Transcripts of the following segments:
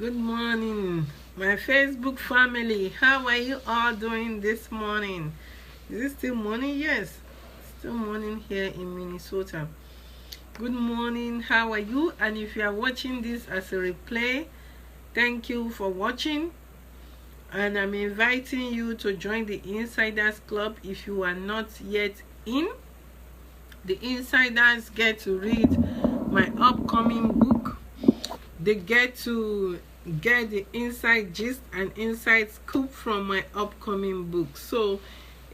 Good morning, my Facebook family. How are you all doing this morning? Is it still morning? Yes, still morning here in Minnesota. Good morning, how are you? And if you are watching this as a replay, thank you for watching. And I'm inviting you to join the Insiders Club if you are not yet in. The Insiders get to read my upcoming book. They get to get the inside gist and inside scoop from my upcoming book. So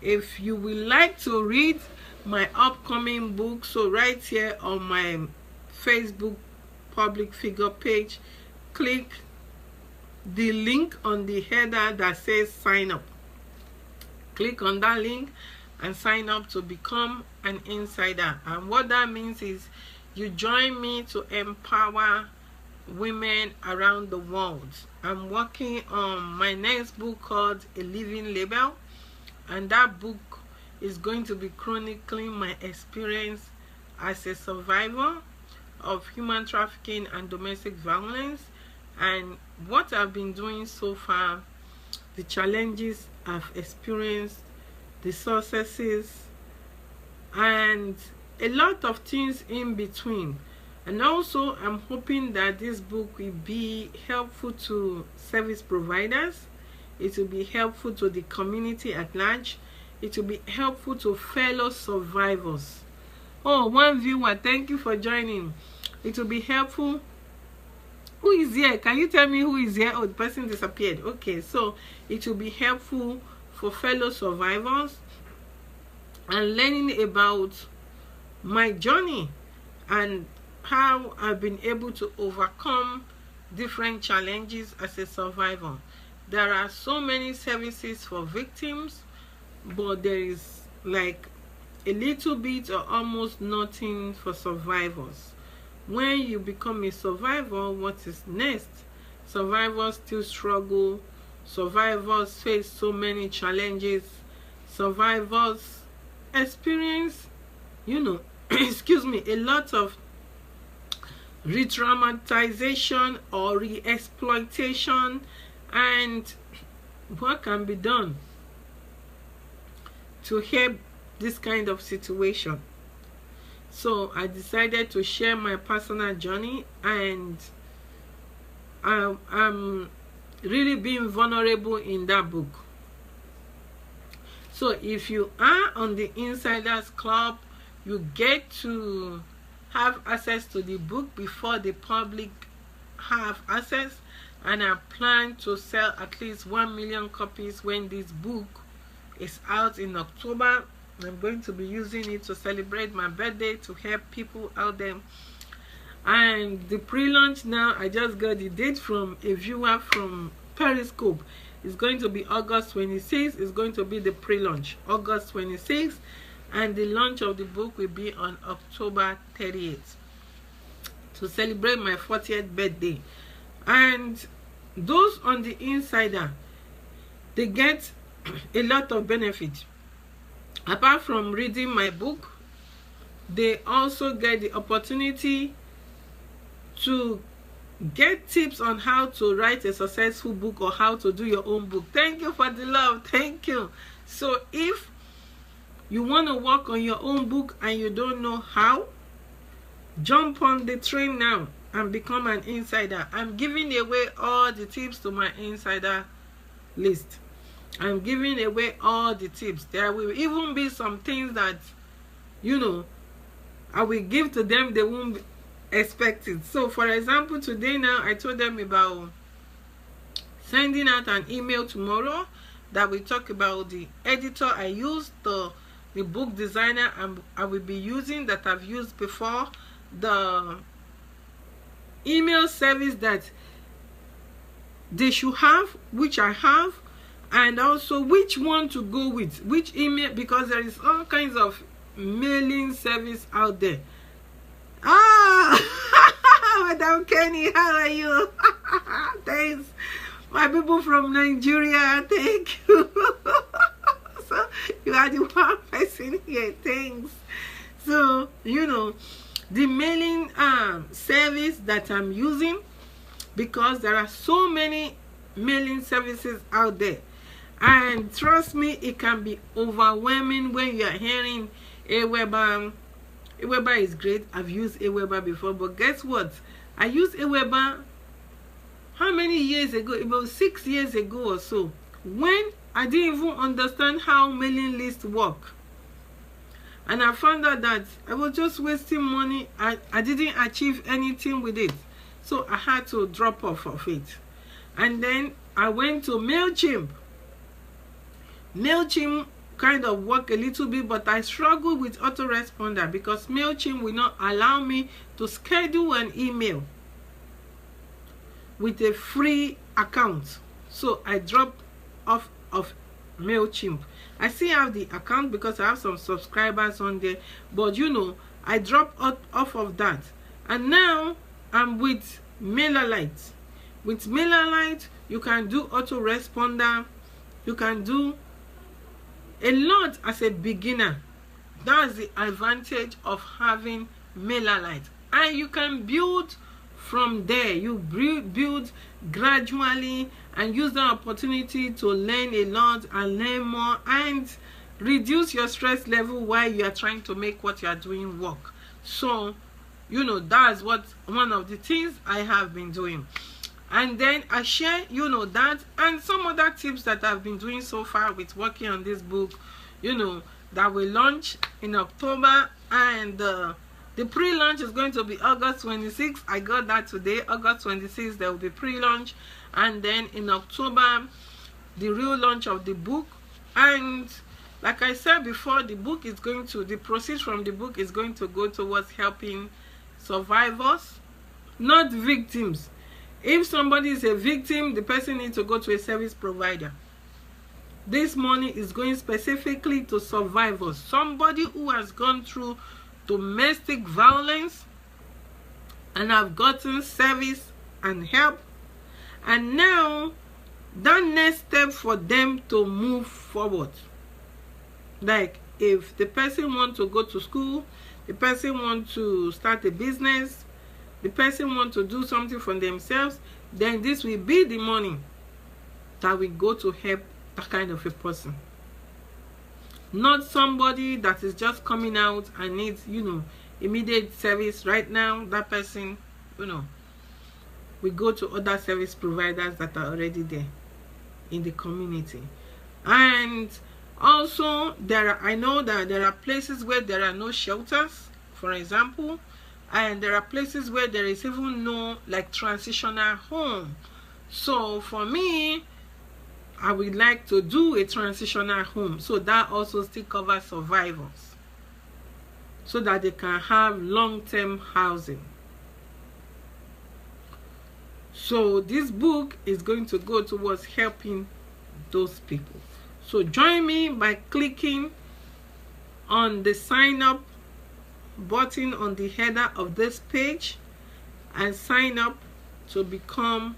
if you would like to read my upcoming book, so right here on my Facebook public figure page, click the link on the header that says sign up. Click on that link and sign up to become an insider. And what that means is you join me to empower women around the world. I'm working on my next book called A Living Label, and that book is going to be chronicling my experience as a survivor of human trafficking and domestic violence, and what I've been doing so far, the challenges I've experienced, the successes, and a lot of things in between. And also, I'm hoping that this book will be helpful to service providers. It will be helpful to the community at large. It will be helpful to fellow survivors. Oh, one viewer, thank you for joining. It will be helpful. Who is here? Can you tell me who is here? Oh, the person disappeared. Okay, so it will be helpful for fellow survivors and learning about my journey and how I've been able to overcome different challenges as a survivor. There are so many services for victims, but there is like a little bit or almost nothing for survivors. When you become a survivor, what is next? Survivors still struggle. Survivors face so many challenges. Survivors experience, excuse me, a lot of re-traumatization or re-exploitation. And what can be done to help this kind of situation? So I decided to share my personal journey, and I'm really being vulnerable in that book. So if you are on the Insiders Club, you get to have access to the book before the public have access, and I plan to sell at least 1 million copies when this book is out in October. I'm going to be using it to celebrate my birthday, to help people out there. And the pre-launch now, I just got the date from a viewer from Periscope. It's going to be August 26th. It's going to be the pre-launch, August 26th. And the launch of the book will be on October 30th to celebrate my 40th birthday. And those on the Insider, they get a lot of benefit. Apart from reading my book, they also get the opportunity to get tips on how to write a successful book or how to do your own book. Thank you for the love. Thank you. So if you want to work on your own book and you don't know how, jump on the train now and become an insider. I'm giving away all the tips to my insider list. I'm giving away all the tips. There will even be some things that, I will give to them, they won't expect it. So for example, today now, I told them about sending out an email tomorrow that will talk about the editor I used, the book designer I will be using, that I've used before, the email service that they should have, which I have, and also which one to go with, which email, because there is all kinds of mailing service out there. Madam Kenny, how are you? Thanks, my people from Nigeria. Thank you. So you are the one person here. Thanks. So the mailing service that I'm using, because there are so many mailing services out there. And trust me, it can be overwhelming when you are hearing Aweber. Aweber is great. I've used Aweber before, but guess what? I used Aweber how many years ago? About 6 years ago or so, when I didn't even understand how mailing lists work. And I found out that I was just wasting money. I didn't achieve anything with it. So I had to drop off of it. And then I went to MailChimp. MailChimp kind of worked a little bit, but I struggled with autoresponder because MailChimp will not allow me to schedule an email with a free account. So I dropped off of MailChimp. I still have the account because I have some subscribers on there, but you know, I dropped off of that. And now I'm with MailerLite. With MailerLite, you can do autoresponder. You can do a lot as a beginner. That's the advantage of having MailerLite. And you can build from there. You build gradually and use the opportunity to learn a lot and learn more and reduce your stress level while you are trying to make what you are doing work. So, you know, that's what one of the things I have been doing. And then I share, you know, that and some other tips that I've been doing so far with working on this book, you know, that will launch in October. And the pre-launch is going to be August 26th. I got that today. August 26th, there will be pre-launch. And then in October, the real launch of the book. And like I said before, the proceeds from the book is going to go towards helping survivors, not victims. If somebody is a victim, the person needs to go to a service provider. This money is going specifically to survivors. Somebody who has gone through domestic violence and have gotten service and help, and now that next step for them to move forward. Like if the person wants to go to school, the person wants to start a business, the person wants to do something for themselves, then this will be the money that will go to help that kind of a person. Not somebody that is just coming out and needs, you know, immediate service right now. That person, you know, we go to other service providers that are already there in the community. And also I know that there are places where there are no shelters, for example, and there are places where there is even no like transitional home. So for me, I would like to do a transitional home, so that also still covers survivors, so that they can have long-term housing. So this book is going to go towards helping those people. So join me by clicking on the sign up button on the header of this page and sign up to become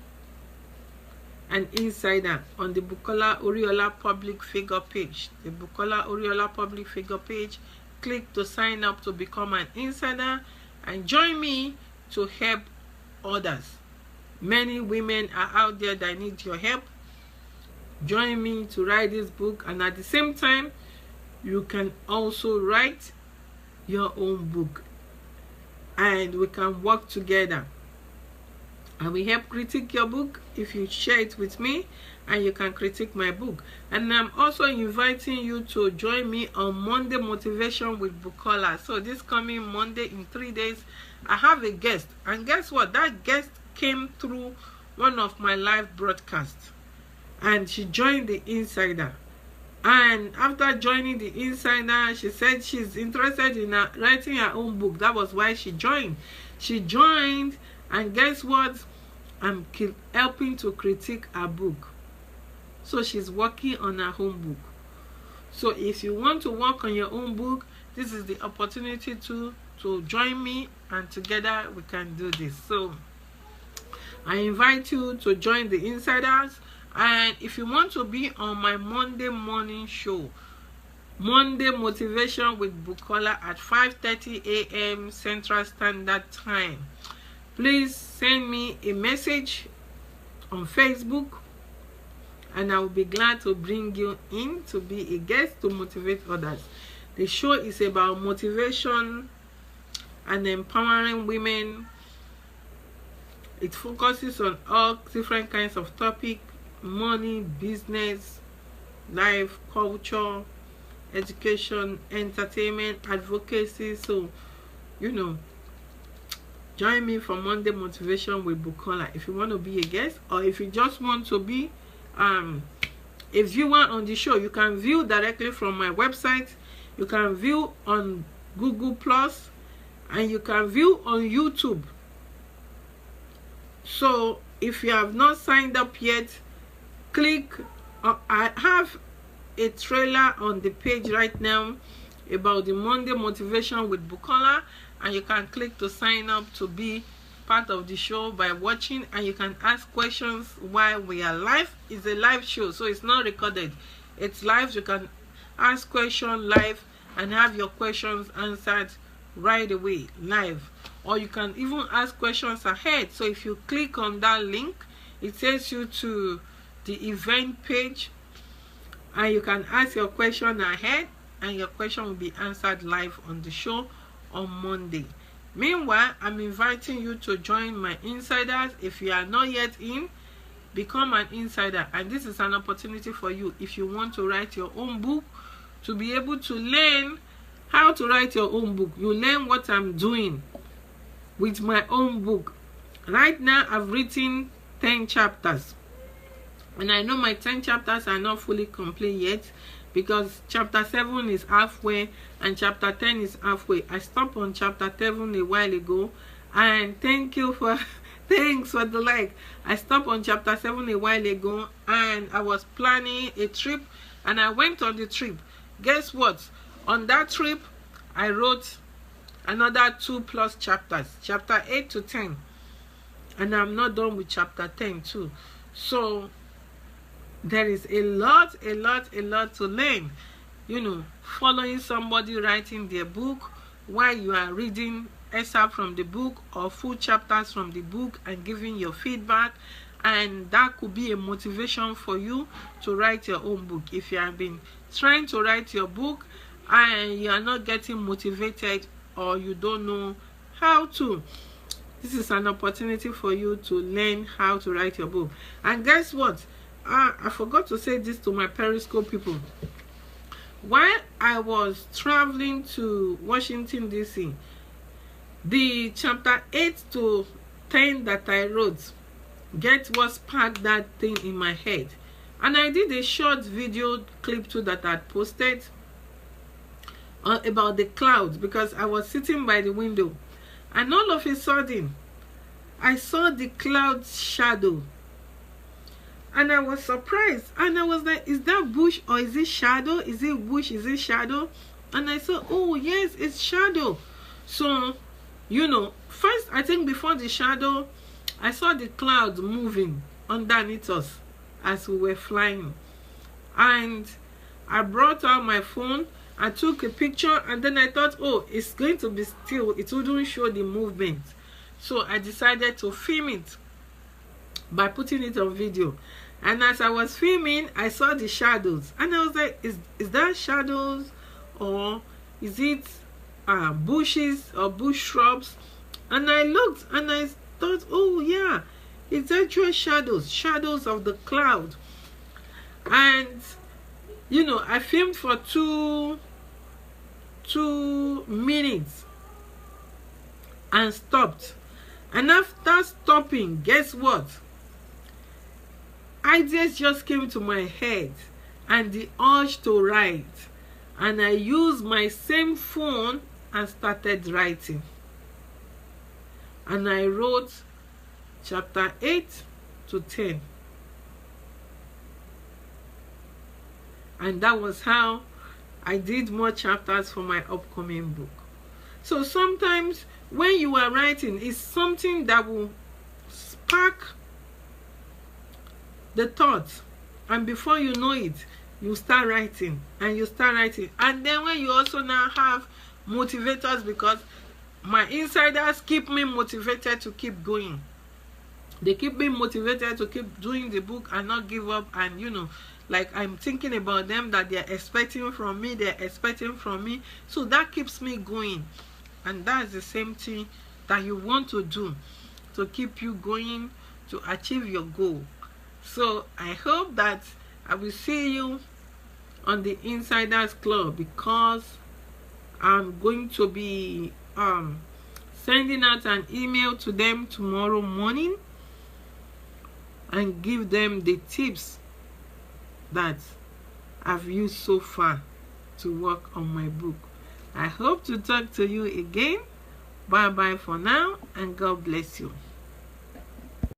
an insider on the Bukola Oriola public figure page. The Bukola Oriola public figure page. Click to sign up to become an insider and join me to help others. Many women are out there that need your help. Join me to write this book, and at the same time, you can also write your own book, and we can work together. I will help critique your book if you share it with me, and you can critique my book. And I'm also inviting you to join me on Monday Motivation with Bukola. So this coming Monday, in 3 days, I have a guest. And guess what? That guest came through one of my live broadcasts, and she joined the Insider. And after joining the Insider, she said she's interested in writing her own book. That was why she joined. She joined, and guess what? I'm helping to critique her book. So she's working on her own book. So if you want to work on your own book, this is the opportunity to join me, and together we can do this. So I invite you to join the Insiders. And if you want to be on my Monday morning show, Monday Motivation with Bukola at 5:30 a.m. Central Standard Time, please send me a message on Facebook, and I will be glad to bring you in to be a guest to motivate others. The show is about motivation and empowering women. It focuses on all different kinds of topics: money, business, life, culture, education, entertainment, advocacy. So, join me for Monday Motivation with Bukola. If you want to be a guest, or if you just want to be a viewer on the show, you can view directly from my website. You can view on Google Plus, and you can view on YouTube. So if you have not signed up yet, click. I have a trailer on the page right now about the Monday Motivation with Bukola, and you can click to sign up to be part of the show by watching, and you can ask questions while we are live. It's a live show, so it's not recorded. It's live. You can ask questions live and have your questions answered right away live, or you can even ask questions ahead. So if you click on that link, it takes you to the event page, and you can ask your question ahead, and your question will be answered live on the show on Monday. Meanwhile, I'm inviting you to join my insiders. If you are not yet in, become an insider, and this is an opportunity for you. If you want to write your own book, to be able to learn how to write your own book, you learn what I'm doing with my own book. Right now, I've written 10 chapters, and I know my 10 chapters are not fully complete yet, because chapter 7 is halfway and chapter 10 is halfway. I stopped on chapter 7 a while ago, and thanks for the like. I stopped on chapter 7 a while ago, and I was planning a trip, and I went on the trip. Guess what? On that trip, I wrote another 2+ chapters, chapter 8 to 10, and I'm not done with chapter 10 too. So there is a lot to learn. Following somebody writing their book while you are reading excerpt from the book or full chapters from the book and giving your feedback, and that could be a motivation for you to write your own book. If you have been trying to write your book and you are not getting motivated, or you don't know how to, this is an opportunity for you to learn how to write your book. And guess what? I forgot to say this to my Periscope people. While I was traveling to Washington, D.C., the chapter 8 to 10 that I wrote, get what sparked that thing in my head. And I did a short video clip too that I posted about the clouds, because I was sitting by the window, and all of a sudden I saw the cloud shadow, and I was surprised, and I was like, is that bush or is it shadow? Is it bush? Is it shadow? And I said, oh yes, it's shadow. So first, I think before the shadow, I saw the clouds moving underneath us as we were flying, and I brought out my phone. I took a picture, and then I thought, oh, it's going to be still, it wouldn't show the movement. So I decided to film it by putting it on video. And as I was filming, I saw the shadows, and I was like, is that shadows, or is it bushes or bush shrubs? And I looked, and I thought, oh yeah, it's actually shadows of the cloud. And I filmed for two minutes and stopped. And after stopping, guess what? Ideas just came to my head, and the urge to write, and I used my same phone and started writing. And I wrote chapter 8 to 10. And that was how I did more chapters for my upcoming book. So sometimes when you are writing, it's something that will spark the thought, and before you know it, you start writing, and you start writing. And then when you also now have motivators, because my insiders keep me motivated to keep going. They keep me motivated to keep doing the book and not give up. And like I'm thinking about them, that they're expecting from me, so that keeps me going. And that's the same thing that you want to do to keep you going to achieve your goal. So I hope that I will see you on the Insiders Club, because I'm going to be sending out an email to them tomorrow morning and give them the tips that I've used so far to work on my book. I hope to talk to you again. Bye bye for now, and God bless you.